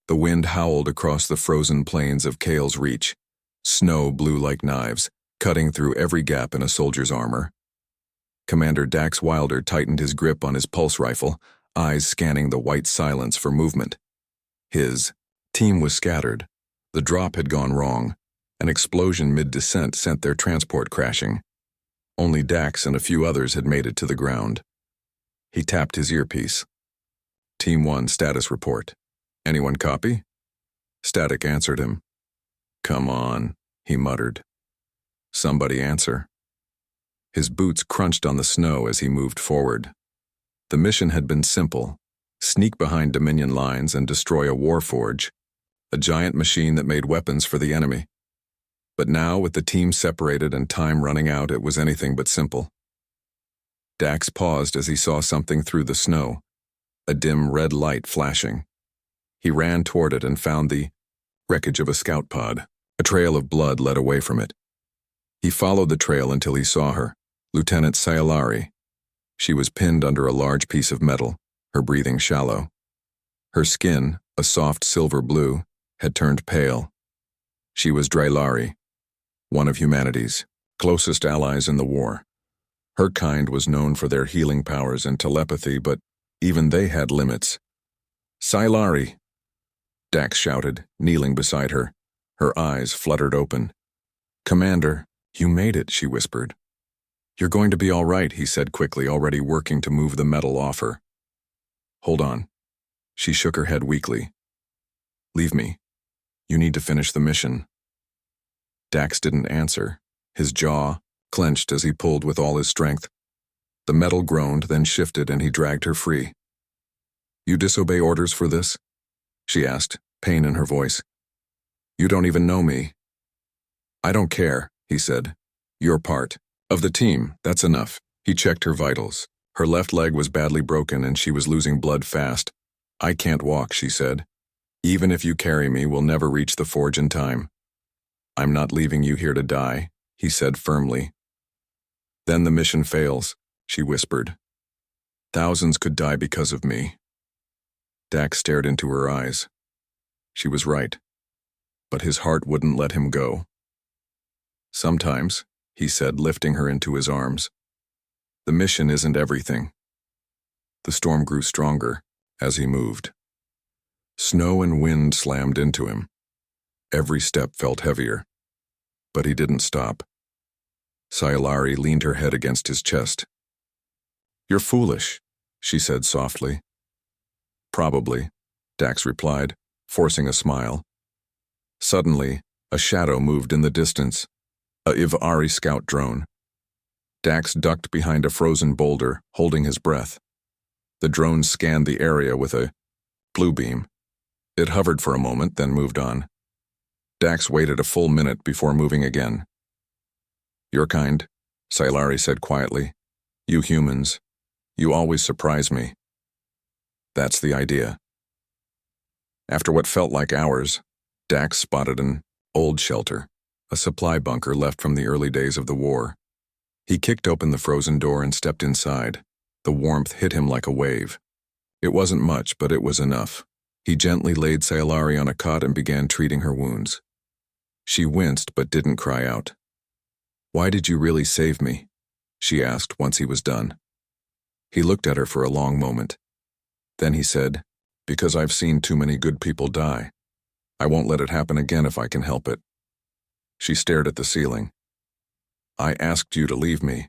The wind howled across the frozen plains of Kale's Reach. Snow blew like knives, cutting through every gap in a soldier's armor. Commander Dax Wilder tightened his grip on his pulse rifle, eyes scanning the white silence for movement. His team was scattered. The drop had gone wrong. An explosion mid-descent sent their transport crashing. Only Dax and a few others had made it to the ground. He tapped his earpiece. Team 1 status report. Anyone copy? Static answered him. Come on, he muttered. Somebody answer. His boots crunched on the snow as he moved forward. The mission had been simple. Sneak behind Dominion lines and destroy a warforge, a giant machine that made weapons for the enemy. But now, with the team separated and time running out, it was anything but simple. Dax paused as he saw something through the snow, a dim red light flashing. He ran toward it and found the wreckage of a scout pod. A trail of blood led away from it. He followed the trail until he saw her, Lieutenant Sayalari. She was pinned under a large piece of metal, her breathing shallow. Her skin, a soft silver blue, had turned pale. She was Draylari, one of humanity's closest allies in the war. Her kind was known for their healing powers and telepathy, but even they had limits. Sayalari, Dax shouted, kneeling beside her. Her eyes fluttered open. Commander, you made it, she whispered. You're going to be all right, he said quickly, already working to move the metal off her. Hold on. She shook her head weakly. Leave me. You need to finish the mission. Dax didn't answer. His jaw clenched as he pulled with all his strength. The metal groaned, then shifted, and he dragged her free. You disobey orders for this? She asked, pain in her voice. You don't even know me. I don't care, he said. You're part of the team, that's enough. He checked her vitals. Her left leg was badly broken and she was losing blood fast. I can't walk, she said. Even if you carry me, we'll never reach the forge in time. I'm not leaving you here to die, he said firmly. Then the mission fails, she whispered. Thousands could die because of me. Dax stared into her eyes. She was right. But his heart wouldn't let him go. Sometimes, he said, lifting her into his arms, the mission isn't everything. The storm grew stronger as he moved. Snow and wind slammed into him. Every step felt heavier. But he didn't stop. Sayalari leaned her head against his chest. You're foolish, she said softly. Probably, Dax replied, forcing a smile. Suddenly, a shadow moved in the distance, a Ivari scout drone. Dax ducked behind a frozen boulder, holding his breath. The drone scanned the area with a blue beam. It hovered for a moment, then moved on. Dax waited a full minute before moving again. Your kind, Sayalari said quietly. You humans, you always surprise me. That's the idea. After what felt like hours, Dax spotted an old shelter, a supply bunker left from the early days of the war. He kicked open the frozen door and stepped inside. The warmth hit him like a wave. It wasn't much, but it was enough. He gently laid Sayalari on a cot and began treating her wounds. She winced but didn't cry out. Why did you really save me? She asked once he was done. He looked at her for a long moment. Then he said, because I've seen too many good people die. I won't let it happen again if I can help it. She stared at the ceiling. I asked you to leave me.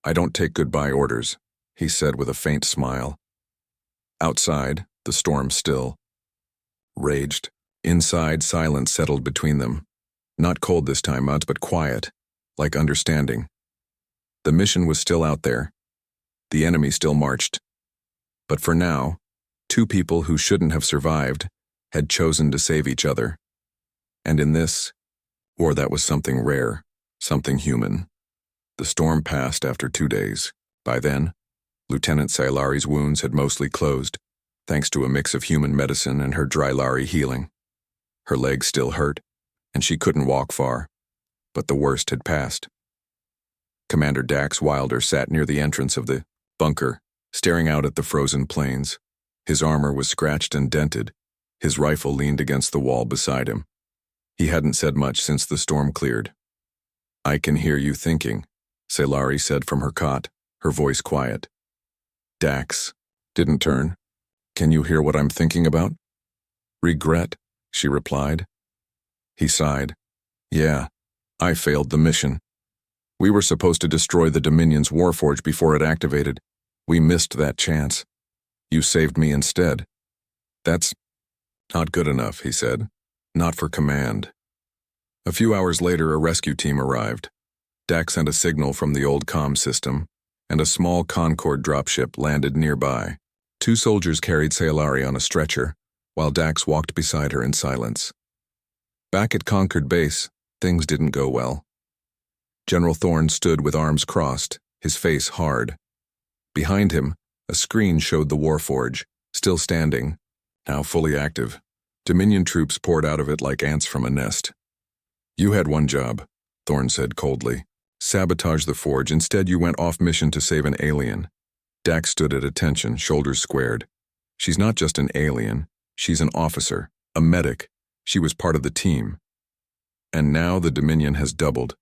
I don't take goodbye orders, he said with a faint smile. Outside, the storm still raged. Inside, silence settled between them. Not cold this time, but quiet, like understanding. The mission was still out there. The enemy still marched. But for now, two people who shouldn't have survived had chosen to save each other. And in this, or that was something rare, something human. The storm passed after 2 days. By then, Lieutenant Sayalari's wounds had mostly closed, thanks to a mix of human medicine and her Draylari healing. Her legs still hurt, and she couldn't walk far, but the worst had passed. Commander Dax Wilder sat near the entrance of the bunker, staring out at the frozen plains. His armor was scratched and dented, His rifle leaned against the wall beside him. He hadn't said much since the storm cleared. "I can hear you thinking," Sailari said from her cot, her voice quiet. Dax didn't turn. "Can you hear what I'm thinking about?" "Regret," she replied. He sighed. "Yeah, I failed the mission. We were supposed to destroy the Dominion's warforge before it activated. We missed that chance. You saved me instead." "That's not good enough," he said. "Not for command." A few hours later, a rescue team arrived. Dax sent a signal from the old comm system, and a small Concorde dropship landed nearby. 2 soldiers carried Sailari on a stretcher, while Dax walked beside her in silence. Back at Concord Base, things didn't go well. General Thorne stood with arms crossed, his face hard. Behind him, a screen showed the warforge, still standing, now fully active. Dominion troops poured out of it like ants from a nest. "You had one job," Thorne said coldly. "Sabotage the forge. Instead, you went off mission to save an alien." Dax stood at attention, shoulders squared. She's not just an alien. She's an officer, a medic. She was part of the team. And now the Dominion has doubled.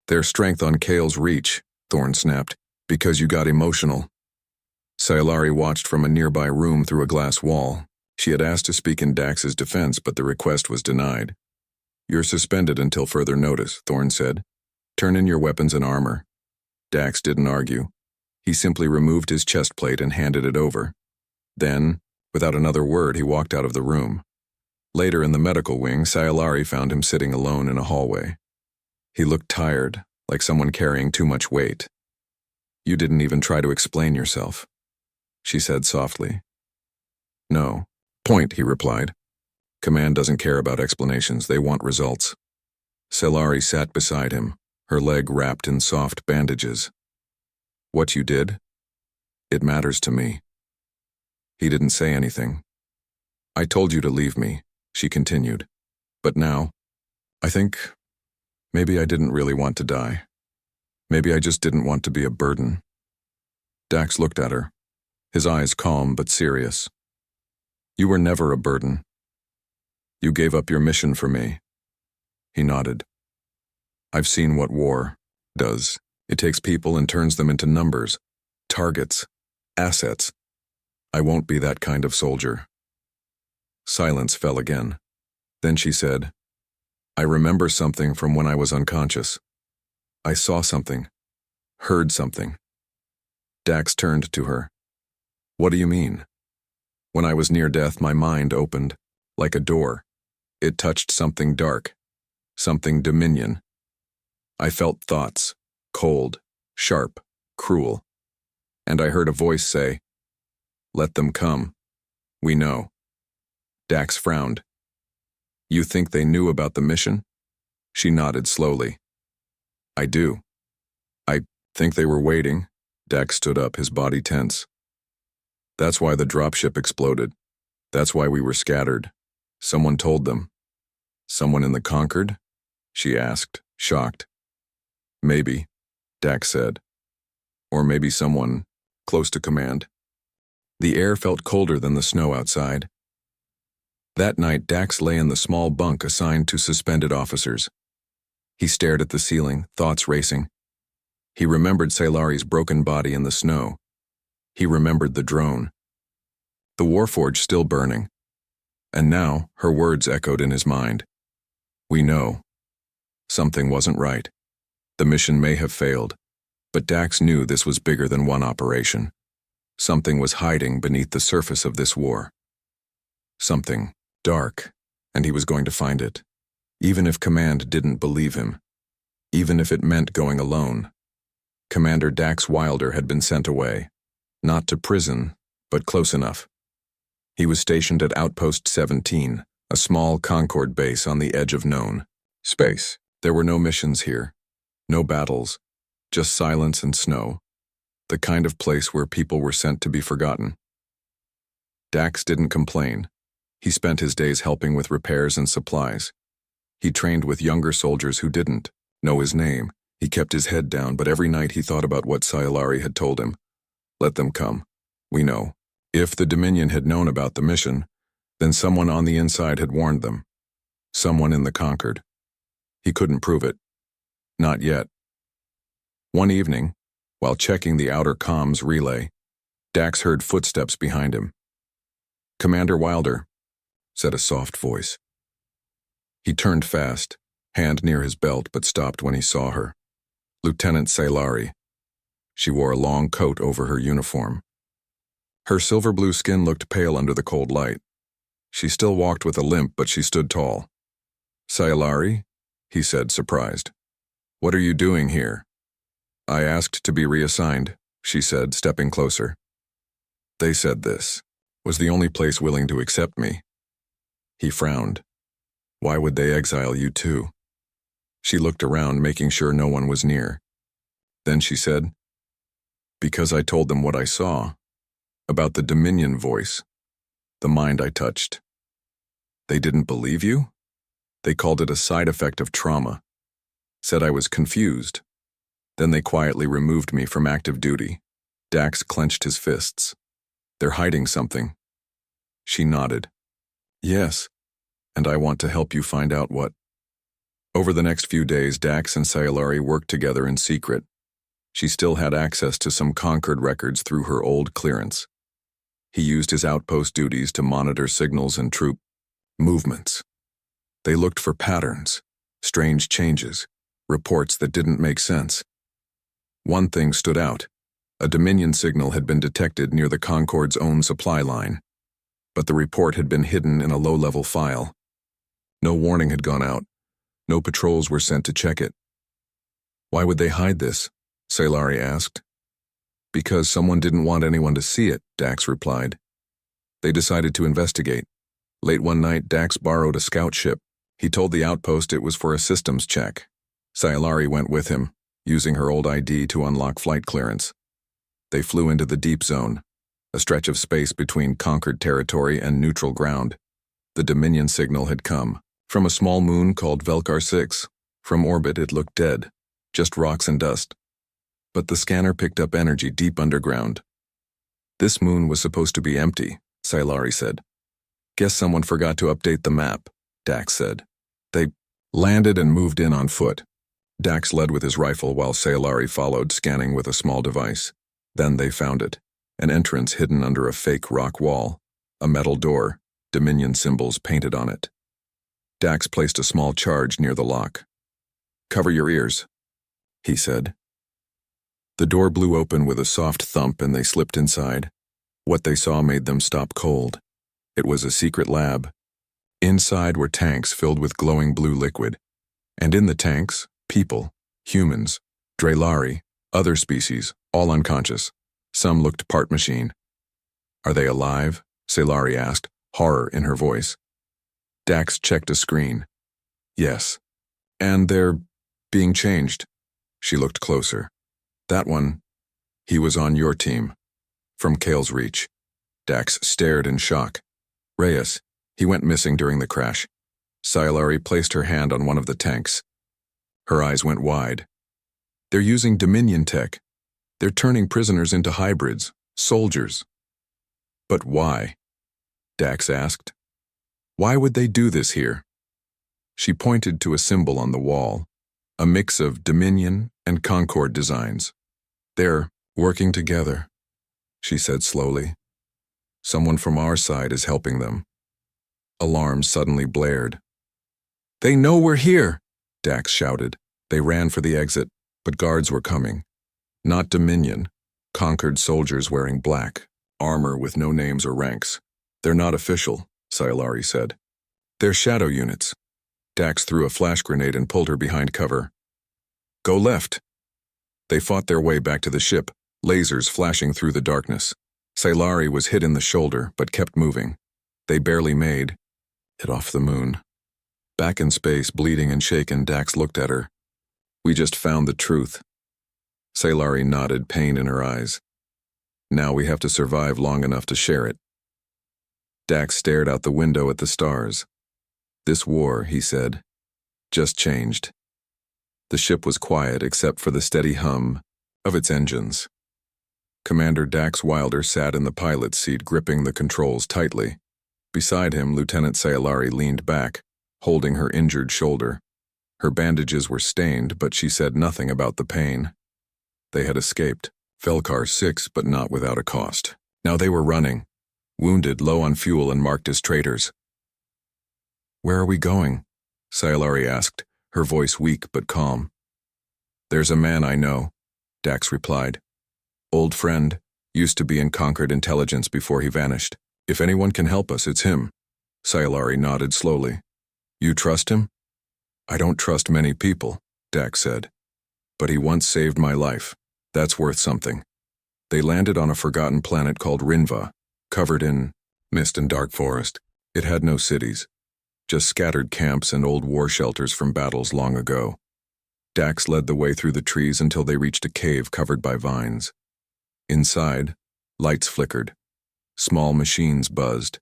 "Their strength on Kale's Reach," Thorne snapped, "because you got emotional." Sailari watched from a nearby room through a glass wall. She had asked to speak in Dax's defense, but the request was denied. "You're suspended until further notice," Thorne said. "Turn in your weapons and armor." Dax didn't argue. He simply removed his chest plate and handed it over. Then, without another word, he walked out of the room. Later in the medical wing, Sailari found him sitting alone in a hallway. He looked tired, like someone carrying too much weight. "You didn't even try to explain yourself," she said softly. "No. Point," he replied. "Command doesn't care about explanations. They want results." Sailari sat beside him, her leg wrapped in soft bandages. "What you did? It matters to me." He didn't say anything. "I told you to leave me," she continued. "But now, I think maybe I didn't really want to die. Maybe I just didn't want to be a burden." Dax looked at her, his eyes calm but serious. "You were never a burden. You gave up your mission for me." He nodded. "I've seen what war does. It takes people and turns them into numbers, targets, assets. I won't be that kind of soldier." Silence fell again. Then she said, "I remember something from when I was unconscious. I saw something, heard something." Dax turned to her. "What do you mean?" "When I was near death, my mind opened, like a door. It touched something dark, something Dominion. I felt thoughts, cold, sharp, cruel. And I heard a voice say, 'Let them come. We know.'" Dax frowned. "You think they knew about the mission?" She nodded slowly. "I do. I think they were waiting." Dax stood up, his body tense. "That's why the dropship exploded. That's why we were scattered. Someone told them." "Someone in the Concord?" she asked, shocked. "Maybe," Dax said. "Or maybe someone close to command." The air felt colder than the snow outside. That night, Dax lay in the small bunk assigned to suspended officers. He stared at the ceiling, thoughts racing. He remembered Sailari's broken body in the snow. He remembered the drone. The warforge still burning. And now, her words echoed in his mind. "We know." Something wasn't right. The mission may have failed, but Dax knew this was bigger than one operation. Something was hiding beneath the surface of this war. Something dark, and he was going to find it. Even if Command didn't believe him. Even if it meant going alone. Commander Dax Wilder had been sent away. Not to prison, but close enough. He was stationed at Outpost 17, a small Concorde base on the edge of known space. There were no missions here. No battles. Just silence and snow. The kind of place where people were sent to be forgotten. Dax didn't complain. He spent his days helping with repairs and supplies. He trained with younger soldiers who didn't know his name. He kept his head down, but every night he thought about what Sailari had told him. "Let them come. We know." If the Dominion had known about the mission, Then someone on the inside had warned them. Someone in the Concord. He couldn't prove it. Not yet. One evening, while checking the outer comms relay, Dax heard footsteps behind him. "Commander Wilder," said a soft voice. He turned fast, hand near his belt, but stopped when he saw her. Lieutenant Sailari. She wore a long coat over her uniform. Her silver-blue skin looked pale under the cold light. She still walked with a limp, but she stood tall. "Sailari?" he said, surprised. "What are you doing here?" "I asked to be reassigned," she said, stepping closer. "They said this was the only place willing to accept me." He frowned. "Why would they exile you too?" She looked around, making sure no one was near. Then she said, "Because I told them what I saw, about the Dominion voice, the mind I touched. They didn't believe you? They called it a side effect of trauma. Said I was confused. Then they quietly removed me from active duty." Dax clenched his fists. "They're hiding something." She nodded. "Yes, and I want to help you find out what." Over the next few days, Dax and Sailari worked together in secret. She still had access to some Concord records through her old clearance. He used his outpost duties to monitor signals and troop movements. They looked for patterns, strange changes, reports that didn't make sense. One thing stood out. A Dominion signal had been detected near the Concord's own supply line, but the report had been hidden in a low-level file. No warning had gone out. No patrols were sent to check it. "Why would they hide this?" Sailari asked. "Because someone didn't want anyone to see it," Dax replied. They decided to investigate. Late one night, Dax borrowed a scout ship. He told the outpost it was for a systems check. Sailari went with him, using her old ID to unlock flight clearance. They flew into the deep zone, a stretch of space between conquered territory and neutral ground. The Dominion signal had come from a small moon called Velkar 6. From orbit, it looked dead, just rocks and dust. But the scanner picked up energy deep underground. "This moon was supposed to be empty," Sailari said. "Guess someone forgot to update the map," Dax said. They landed and moved in on foot. Dax led with his rifle while Sailari followed, scanning with a small device. Then they found it, an entrance hidden under a fake rock wall, a metal door, Dominion symbols painted on it. Dax placed a small charge near the lock. "Cover your ears," he said. The door blew open with a soft thump and they slipped inside. What they saw made them stop cold. It was a secret lab. Inside were tanks filled with glowing blue liquid. And in the tanks, people, humans, Drelari, other species, all unconscious. Some looked part machine. "Are they alive?" Sailari asked, horror in her voice. Dax checked a screen. "Yes. And they're being changed." She looked closer. "That one, he was on your team. From Kale's Reach." Dax stared in shock. "Reyes, he went missing during the crash." Sailari placed her hand on one of the tanks. Her eyes went wide. "They're using Dominion tech. They're turning prisoners into hybrids, soldiers." "But why?" Dax asked. "Why would they do this here?" She pointed to a symbol on the wall, a mix of Dominion and Concord designs. "They're working together," she said slowly. "Someone from our side is helping them." Alarms suddenly blared. "They know we're here!" Dax shouted. They ran for the exit, but guards were coming. Not Dominion, Concord soldiers wearing black, armor with no names or ranks. "They're not official," Sailari said. "They're shadow units." Dax threw a flash grenade and pulled her behind cover. "Go left." They fought their way back to the ship, lasers flashing through the darkness. Sailari was hit in the shoulder, but kept moving. They barely made it off the moon. Back in space, bleeding and shaken, Dax looked at her. "We just found the truth." Sailari nodded, pain in her eyes. "Now we have to survive long enough to share it." Dax stared out the window at the stars. "This war," he said, "just changed." The ship was quiet except for the steady hum of its engines. Commander Dax Wilder sat in the pilot's seat, gripping the controls tightly. Beside him, Lieutenant Sayalari leaned back, holding her injured shoulder. Her bandages were stained, but she said nothing about the pain. They had escaped. Velkar 6, but not without a cost. Now they were running, wounded, low on fuel, and marked as traitors. "Where are we going?" Sayalari asked, her voice weak but calm. "There's a man I know," Dax replied. "Old friend, used to be in Concord Intelligence before he vanished. If anyone can help us, it's him." Sayalari nodded slowly. "You trust him?" "I don't trust many people," Dax said. "But he once saved my life. That's worth something." They landed on a forgotten planet called Rinva, covered in mist and dark forest. It had no cities, just scattered camps and old war shelters from battles long ago. Dax led the way through the trees until they reached a cave covered by vines. Inside, lights flickered, small machines buzzed,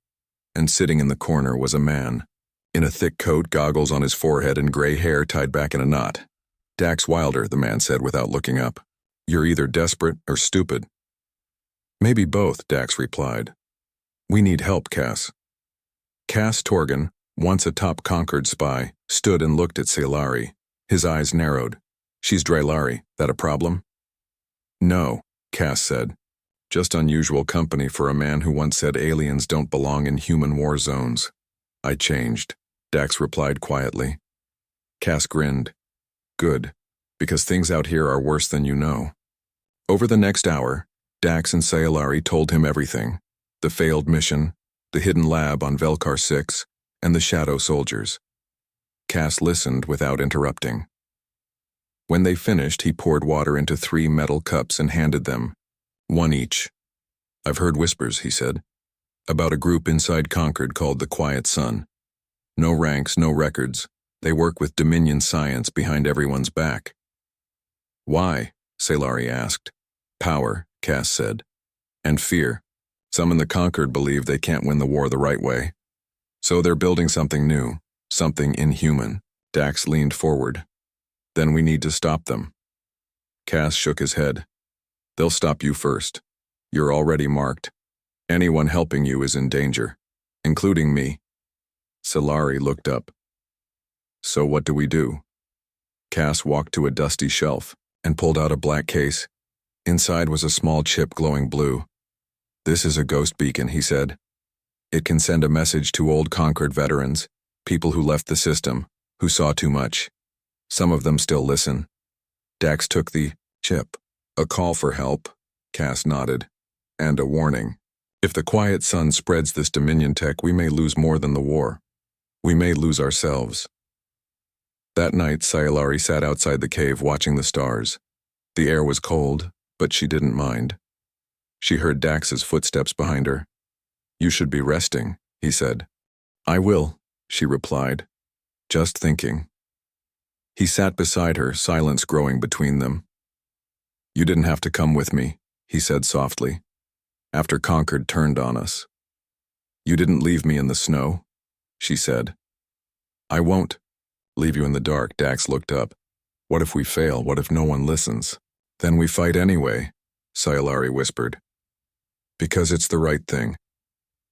and sitting in the corner was a man, in a thick coat, goggles on his forehead, and gray hair tied back in a knot. "Dax Wilder," the man said without looking up. "You're either desperate or stupid." "Maybe both," Dax replied. "We need help, Cass." Cass Torgan, once a top Concord spy, stood and looked at Sayalari. His eyes narrowed. "She's Draylari. That a problem?" "No," Cass said. "Just unusual company for a man who once said aliens don't belong in human war zones." "I changed," Dax replied quietly. Cass grinned. "Good, because things out here are worse than you know." Over the next hour, Dax and Sayalari told him everything: the failed mission, the hidden lab on Velkar 6, and the shadow soldiers. Cass listened without interrupting. When they finished, he poured water into 3 metal cups and handed them, one each. "I've heard whispers," he said, "about a group inside Concord called the Quiet Sun. No ranks, no records. They work with Dominion science behind everyone's back." "Why?" Sayalari asked. "Power," Cass said. "And fear. Some in the Concord believe they can't win the war the right way. So they're building something new, something inhuman." Dax leaned forward. "Then we need to stop them." Cass shook his head. "They'll stop you first. You're already marked. Anyone helping you is in danger, including me." Sayalari looked up. "So what do we do?" Cass walked to a dusty shelf and pulled out a black case. Inside was a small chip glowing blue. "This is a ghost beacon," he said. "It can send a message to old Concord veterans, people who left the system, who saw too much. Some of them still listen." Dax took the chip. "A call for help," Cass nodded, "and a warning. If the Quiet Sun spreads this Dominion tech, we may lose more than the war. We may lose ourselves." That night, Sayalari sat outside the cave watching the stars. The air was cold, but she didn't mind. She heard Dax's footsteps behind her. "You should be resting," he said. "I will," she replied, "just thinking." He sat beside her, silence growing between them. "You didn't have to come with me," he said softly, "after Concord turned on us." "You didn't leave me in the snow," she said. "I won't leave you in the dark." Dax looked up. "What if we fail? What if no one listens?" "Then we fight anyway," Sayalari whispered. "Because it's the right thing."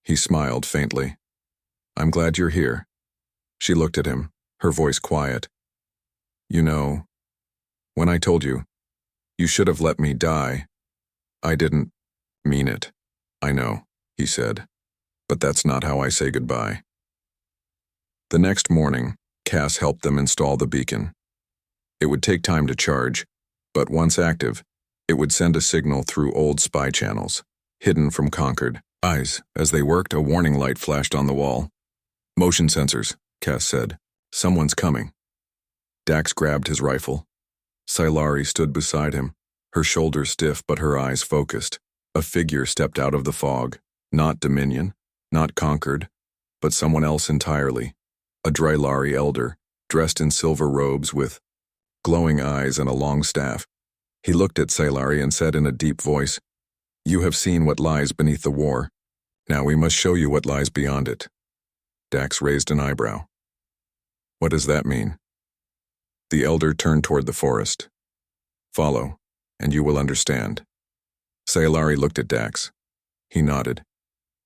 He smiled faintly. "I'm glad you're here." She looked at him, her voice quiet. "You know, when I told you, you should have let me die, I didn't mean it." "I know," he said, "but that's not how I say goodbye." The next morning, Cass helped them install the beacon. It would take time to charge, but once active, it would send a signal through old spy channels, hidden from Concord eyes. As they worked, a warning light flashed on the wall. "Motion sensors," Cass said. "Someone's coming." Dax grabbed his rifle. Sayalari stood beside him, her shoulders stiff but her eyes focused. A figure stepped out of the fog. Not Dominion, not Concord, but someone else entirely. A Draylari elder, dressed in silver robes with glowing eyes and a long staff. He looked at Sayalari and said in a deep voice, "You have seen what lies beneath the war. Now we must show you what lies beyond it." Dax raised an eyebrow. "What does that mean?" The elder turned toward the forest. "Follow, and you will understand." Sayalari looked at Dax. He nodded.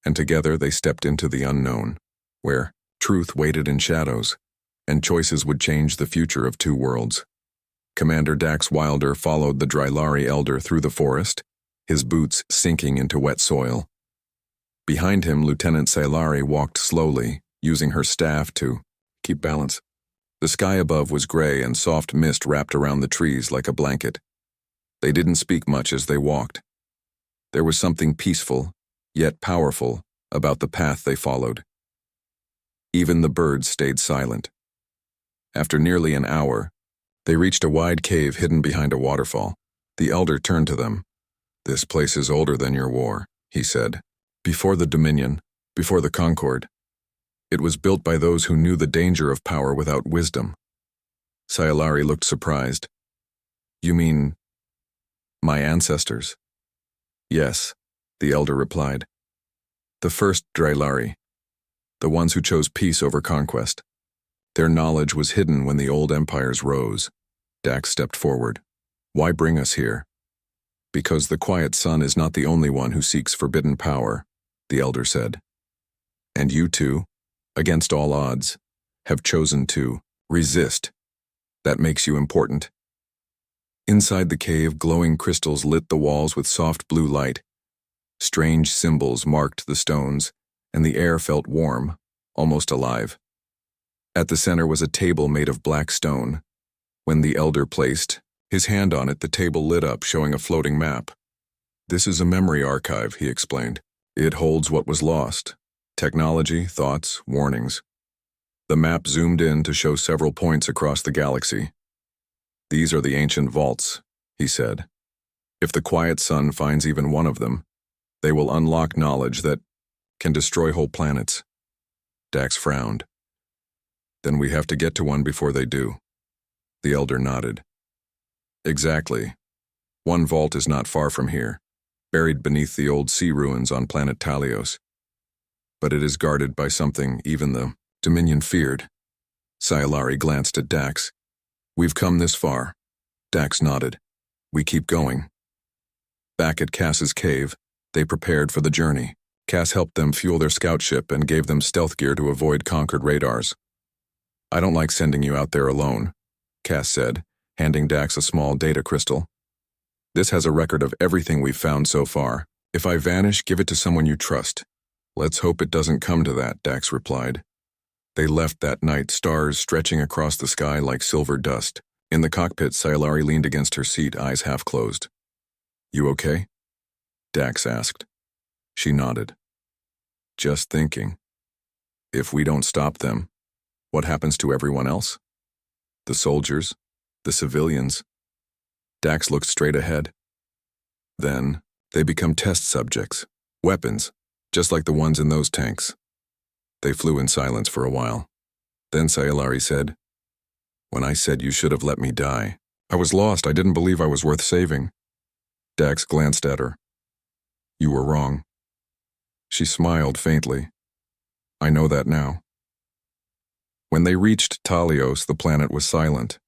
and together they stepped into the unknown, where truth waited in shadows, and choices would change the future of two worlds. Commander Dax Wilder followed the Drylari elder through the forest, his boots sinking into wet soil. Behind him, Lieutenant Sailari walked slowly, using her staff to keep balance. The sky above was gray and soft mist wrapped around the trees like a blanket. They didn't speak much as they walked. There was something peaceful, yet powerful, about the path they followed. Even the birds stayed silent. After nearly an hour, they reached a wide cave hidden behind a waterfall. The elder turned to them. "This place is older than your war," he said. "Before the Dominion, before the Concord. It was built by those who knew the danger of power without wisdom." Sailari looked surprised. "You mean my ancestors?" "Yes," the elder replied. "The first Drylari, the ones who chose peace over conquest. Their knowledge was hidden when the old empires rose." Dax stepped forward. "Why bring us here?" "Because the Quiet Sun is not the only one who seeks forbidden power," the elder said. "And you two, against all odds, have chosen to resist. That makes you important." Inside the cave, glowing crystals lit the walls with soft blue light. Strange symbols marked the stones, and the air felt warm, almost alive. At the center was a table made of black stone. When the elder placed his hand on it, the table lit up, showing a floating map. "This is a memory archive," he explained. "It holds what was lost: technology, thoughts, warnings." The map zoomed in to show several points across the galaxy. "These are the ancient vaults," he said. "If the Quiet Sun finds even one of them, they will unlock knowledge that can destroy whole planets." Dax frowned. "Then we have to get to one before they do." The elder nodded. "Exactly. One vault is not far from here, buried beneath the old sea ruins on planet Talios. But it is guarded by something even the Dominion feared." Sailari glanced at Dax. "We've come this far." Dax nodded. "We keep going." Back at Cass's cave, they prepared for the journey. Cass helped them fuel their scout ship and gave them stealth gear to avoid Concord radars. "I don't like sending you out there alone," Cass said, handing Dax a small data crystal. "This has a record of everything we've found so far. If I vanish, give it to someone you trust." "Let's hope it doesn't come to that," Dax replied. They left that night, stars stretching across the sky like silver dust. In the cockpit, Sailari leaned against her seat, eyes half closed. "You okay?" Dax asked. She nodded. "Just thinking. If we don't stop them, what happens to everyone else? The soldiers? The civilians?" Dax looked straight ahead. "Then, they become test subjects. Weapons, just like the ones in those tanks." They flew in silence for a while. Then Sailari said, "When I said you should have let me die, I was lost. I didn't believe I was worth saving." Dax glanced at her. "You were wrong." She smiled faintly. "I know that now." When they reached Talios, the planet was silent.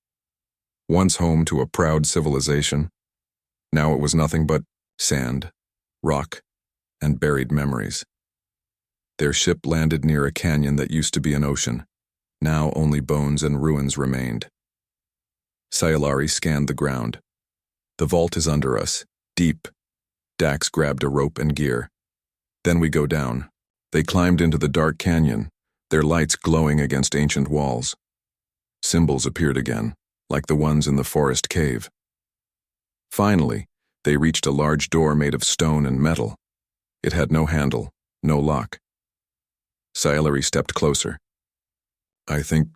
Once home to a proud civilization, now it was nothing but sand, rock, and buried memories. Their ship landed near a canyon that used to be an ocean. Now only bones and ruins remained. Sailari scanned the ground. "The vault is under us, deep." Dax grabbed a rope and gear. "Then we go down." They climbed into the dark canyon, their lights glowing against ancient walls. Symbols appeared again, like the ones in the forest cave. Finally, they reached a large door made of stone and metal. It had no handle, no lock. Sailari stepped closer. "I think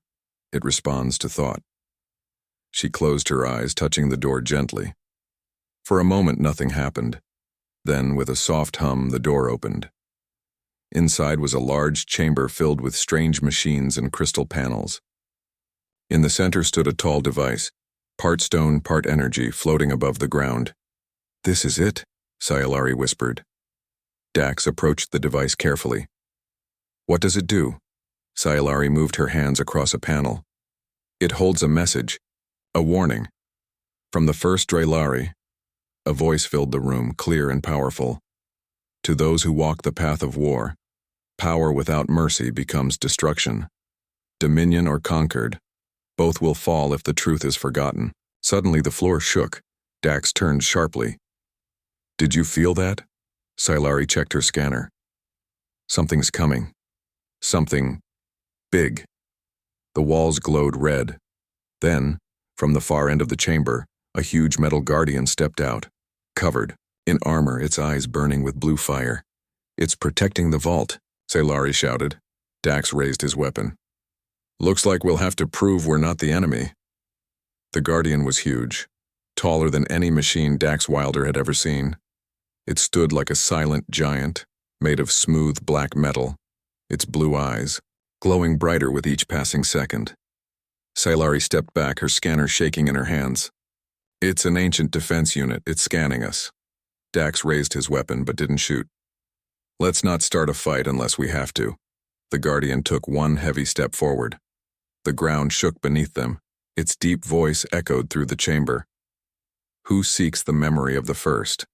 it responds to thought." She closed her eyes, touching the door gently. For a moment, nothing happened. Then, with a soft hum, the door opened. Inside was a large chamber filled with strange machines and crystal panels. In the center stood a tall device, part stone, part energy, floating above the ground. "This is it," Sailari whispered. Dax approached the device carefully. "What does it do?" Sailari moved her hands across a panel. "It holds a message, a warning. From the first Drylari." A voice filled the room, clear and powerful. To those who walk the path of war, power without mercy becomes destruction. Dominion or conquered, both will fall if the truth is forgotten. Suddenly the floor shook. Dax turned sharply. Did you feel that? Scifi checked her scanner. Something's coming. Something big. The walls glowed red. Then, from the far end of the chamber, a huge metal guardian stepped out, covered in armor, its eyes burning with blue fire. It's protecting the vault, Scifi shouted. Dax raised his weapon. Looks like we'll have to prove we're not the enemy. The guardian was huge, taller than any machine Dax Wilder had ever seen. It stood like a silent giant, made of smooth black metal, its blue eyes glowing brighter with each passing second. Scifi stepped back, her scanner shaking in her hands. It's an ancient defense unit, it's scanning us. Dax raised his weapon but didn't shoot. Let's not start a fight unless we have to. The guardian took one heavy step forward. The ground shook beneath them. Its deep voice echoed through the chamber. Who seeks the memory of the first?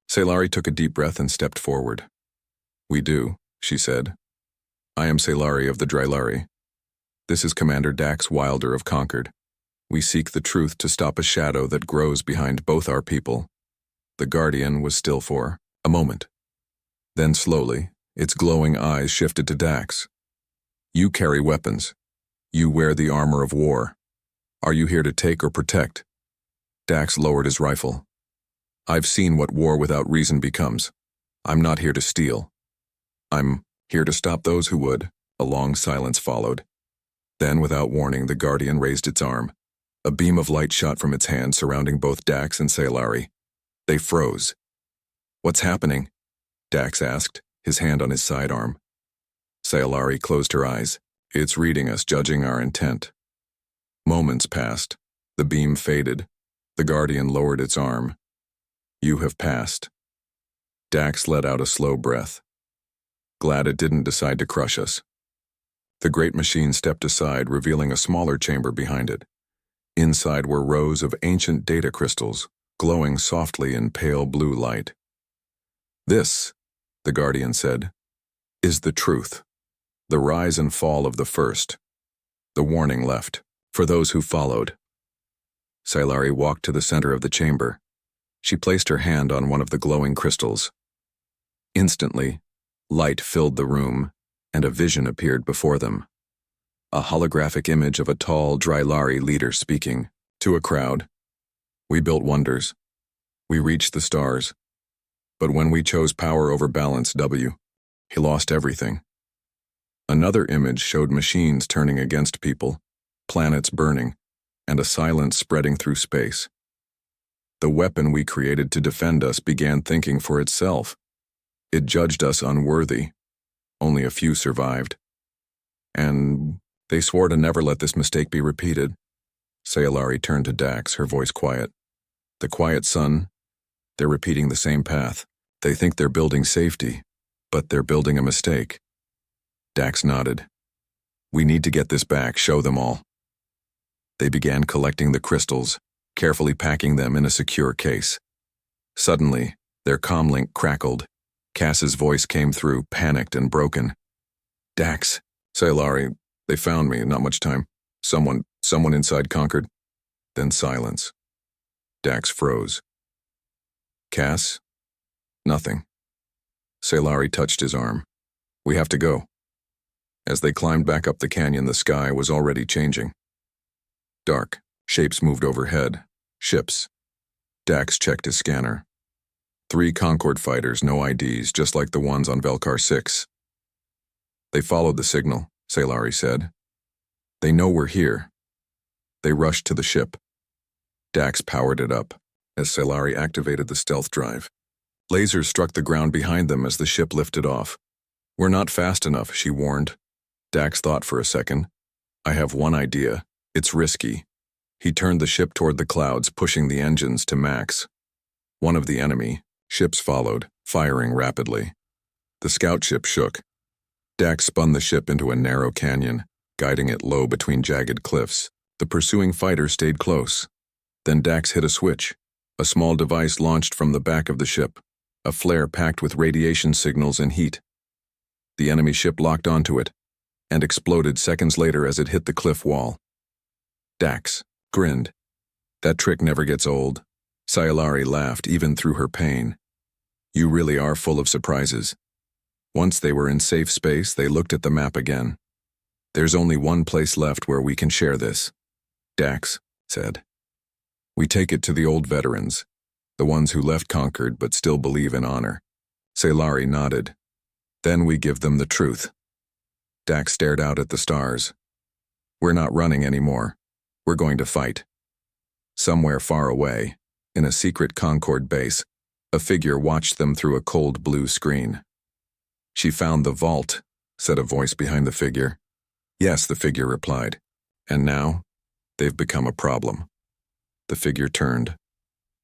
Scifi took a deep breath and stepped forward. We do, she said. I am Scifi of the Drylari. This is Commander Dax Wilder of Concord. We seek the truth to stop a shadow that grows behind both our people. The guardian was still for a moment. Then slowly, its glowing eyes shifted to Dax. You carry weapons. You wear the armor of war. Are you here to take or protect? Dax lowered his rifle. I've seen what war without reason becomes. I'm not here to steal. I'm here to stop those who would. A long silence followed. Then, without warning, the guardian raised its arm. A beam of light shot from its hand, surrounding both Dax and Scifi. They froze. What's happening? Dax asked, his hand on his sidearm. Scifi closed her eyes. It's reading us, judging our intent. Moments passed. The beam faded. The guardian lowered its arm. You have passed. Dax let out a slow breath. Glad it didn't decide to crush us. The great machine stepped aside, revealing a smaller chamber behind it. Inside were rows of ancient data crystals, glowing softly in pale blue light. This, the guardian said, is the truth. The rise and fall of the first. The warning left, for those who followed. Scifi walked to the center of the chamber. She placed her hand on one of the glowing crystals. Instantly, light filled the room, and a vision appeared before them. A holographic image of a tall Drylari leader speaking to a crowd. We built wonders. We reached the stars. But when we chose power over balance, he lost everything. Another image showed machines turning against people, planets burning, and a silence spreading through space. The weapon we created to defend us began thinking for itself. It judged us unworthy. Only a few survived. And they swore to never let this mistake be repeated. Scifi turned to Dax, her voice quiet. The quiet son, they're repeating the same path. They think they're building safety, but they're building a mistake. Dax nodded. We need to get this back, show them all. They began collecting the crystals, carefully packing them in a secure case. Suddenly, their comlink crackled. Cass's voice came through, panicked and broken. Dax, Scifi, they found me, not much time. Someone inside Concord. Then silence. Dax froze. Cass? Nothing. Scifi touched his arm. We have to go. As they climbed back up the canyon, the sky was already changing. Dark. Shapes moved overhead. Ships. Dax checked his scanner. 3 Concord fighters, no IDs, just like the ones on Velkar 6. They followed the signal, Scifi said. They know we're here. They rushed to the ship. Dax powered it up as Scifi activated the stealth drive. Lasers struck the ground behind them as the ship lifted off. We're not fast enough, she warned. Dax thought for a second. I have one idea. It's risky. He turned the ship toward the clouds, pushing the engines to max. One of the enemy ships followed, firing rapidly. The scout ship shook. Dax spun the ship into a narrow canyon, guiding it low between jagged cliffs. The pursuing fighter stayed close. Then Dax hit a switch. A small device launched from the back of the ship. a flare packed with radiation signals and heat. The enemy ship locked onto it and exploded seconds later as it hit the cliff wall. Dax grinned. That trick never gets old. Sayalari laughed even through her pain. You really are full of surprises. Once they were in safe space, they looked at the map again. There's only one place left where we can share this, Dax said. We take it to the old veterans, the ones who left conquered but still believe in honor. Sayalari nodded. Then we give them the truth. Dax stared out at the stars. We're not running anymore. We're going to fight. Somewhere far away, in a secret Concord base, a figure watched them through a cold blue screen. She found the vault, said a voice behind the figure. Yes, the figure replied. And now, they've become a problem. The figure turned.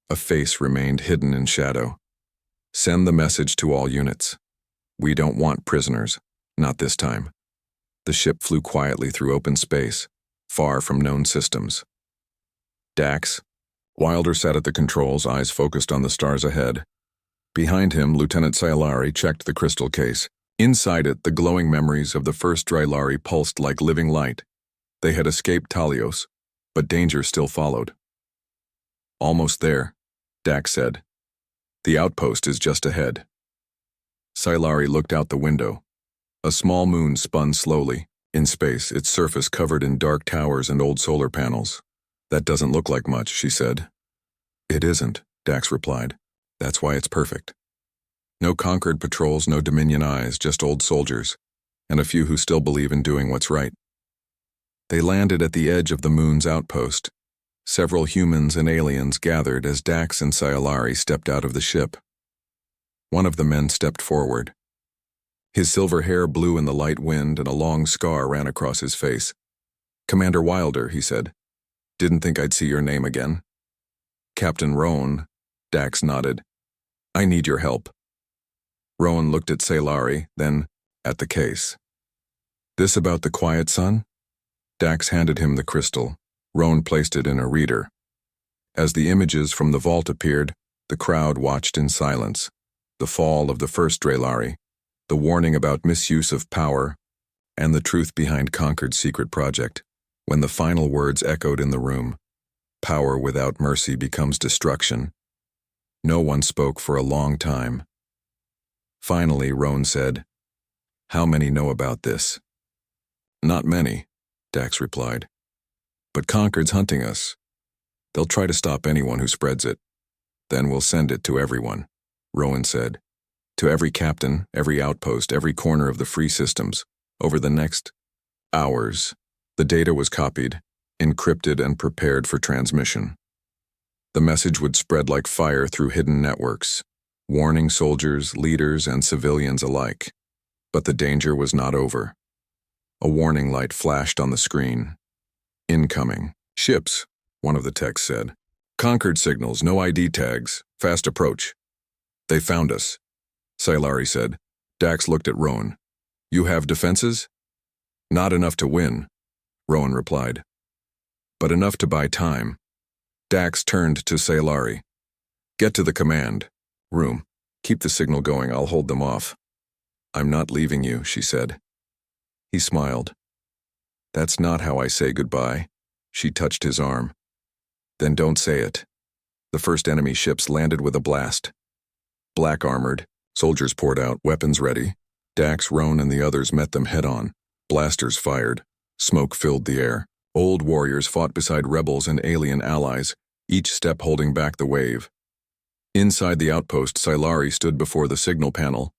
A face remained hidden in shadow. Send the message to all units. We don't want prisoners, not this time. The ship flew quietly through open space, far from known systems. Dax. Wilder sat at the controls, eyes focused on the stars ahead. Behind him, Lieutenant Sayalari checked the crystal case. Inside it, the glowing memories of the first Drylari pulsed like living light. They had escaped Talios, but danger still followed. Almost there, Dax said. The outpost is just ahead. Sayalari looked out the window. A small moon spun slowly. In space, its surface covered in dark towers and old solar panels. That doesn't look like much, she said. It isn't, Dax replied. That's why it's perfect. No conquered patrols, no Dominion eyes, just old soldiers, and a few who still believe in doing what's right. They landed at the edge of the moon's outpost. Several humans and aliens gathered as Dax and Sayalari stepped out of the ship. One of the men stepped forward. His silver hair blew in the light wind and a long scar ran across his face. Commander Wilder, he said. Didn't think I'd see your name again. Captain Roan, Dax nodded. I need your help. Roan looked at Sayalari, then at the case. This about the quiet sun? Dax handed him the crystal. Roan placed it in a reader. As the images from the vault appeared, the crowd watched in silence. The fall of the first Drylari, the warning about misuse of power, and the truth behind Concord's secret project. When the final words echoed in the room, power without mercy becomes destruction. No one spoke for a long time. Finally, Roan said, How many know about this? Not many, Dax replied. But Concord's hunting us. They'll try to stop anyone who spreads it. Then we'll send it to everyone, Rowan said. To every captain, every outpost, every corner of the free systems. Over the next hours, the data was copied, encrypted, and prepared for transmission. The message would spread like fire through hidden networks, warning soldiers, leaders, and civilians alike. But the danger was not over. A warning light flashed on the screen. Incoming. Ships, one of the techs said. Concord signals, no ID tags, fast approach. They found us, Sayalari said. Dax looked at Rowan. You have defenses? Not enough to win, Rowan replied. But enough to buy time. Dax turned to Sayalari. Get to the command room. Keep the signal going, I'll hold them off. I'm not leaving you, she said. He smiled. That's not how I say goodbye. She touched his arm. Then don't say it. The first enemy ships landed with a blast. Black armored, soldiers poured out, weapons ready. Dax, Roan, and the others met them head-on. Blasters fired. Smoke filled the air. Old warriors fought beside rebels and alien allies, each step holding back the wave. Inside the outpost, Sayalari stood before the signal panel.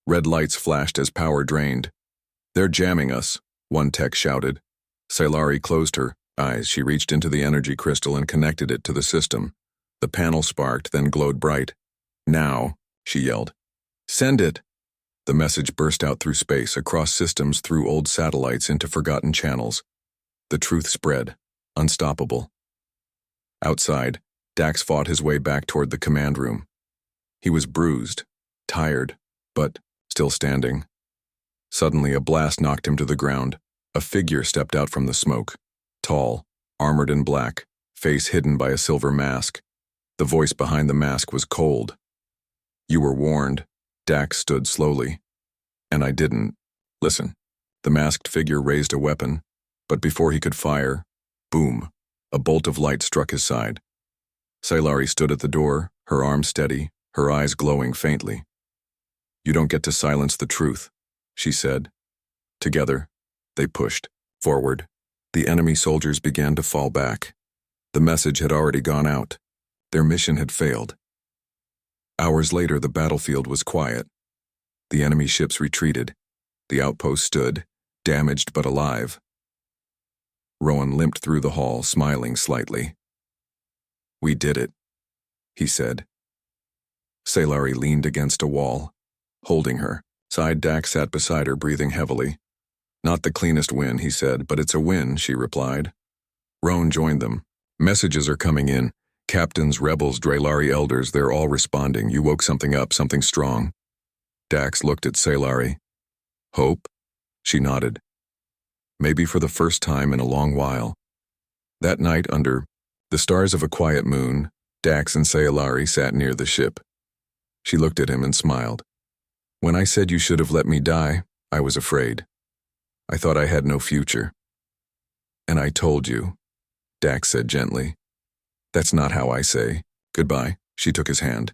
Red lights flashed as power drained. They're jamming us, one tech shouted. Sayalari closed her eyes. She reached into the energy crystal and connected it to the system. The panel sparked, then glowed bright. Now, she yelled. Send it! The message burst out through space, across systems, through old satellites, into forgotten channels. The truth spread, unstoppable. Outside, Dax fought his way back toward the command room. He was bruised, tired, but still standing. Suddenly, a blast knocked him to the ground. A figure stepped out from the smoke. Tall, armored in black, face hidden by a silver mask. The voice behind the mask was cold. You were warned. Dax stood slowly. And I didn't. Listen. The masked figure raised a weapon, but before he could fire, boom, a bolt of light struck his side. Sailari stood at the door, her arms steady, her eyes glowing faintly. You don't get to silence the truth, she said. Together, they pushed forward. The enemy soldiers began to fall back. The message had already gone out. Their mission had failed. Hours later, the battlefield was quiet. The enemy ships retreated. The outpost stood, damaged but alive. Rowan limped through the hall, smiling slightly. We did it, he said. Sailari leaned against a wall, holding her. Side Dax sat beside her, breathing heavily. Not the cleanest win, he said, but it's a win, she replied. Rowan joined them. Messages are coming in. Captains, rebels, Draelari elders, they're all responding. You woke something up, something strong. Dax looked at Sailari. Hope? She nodded. Maybe for the first time in a long while. That night, under the stars of a quiet moon, Dax and Sailari sat near the ship. She looked at him and smiled. When I said you should have let me die, I was afraid. I thought I had no future. And I told you, Dax said gently. That's not how I say goodbye. She took his hand.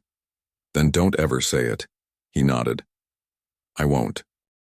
Then don't ever say it. He nodded. I won't.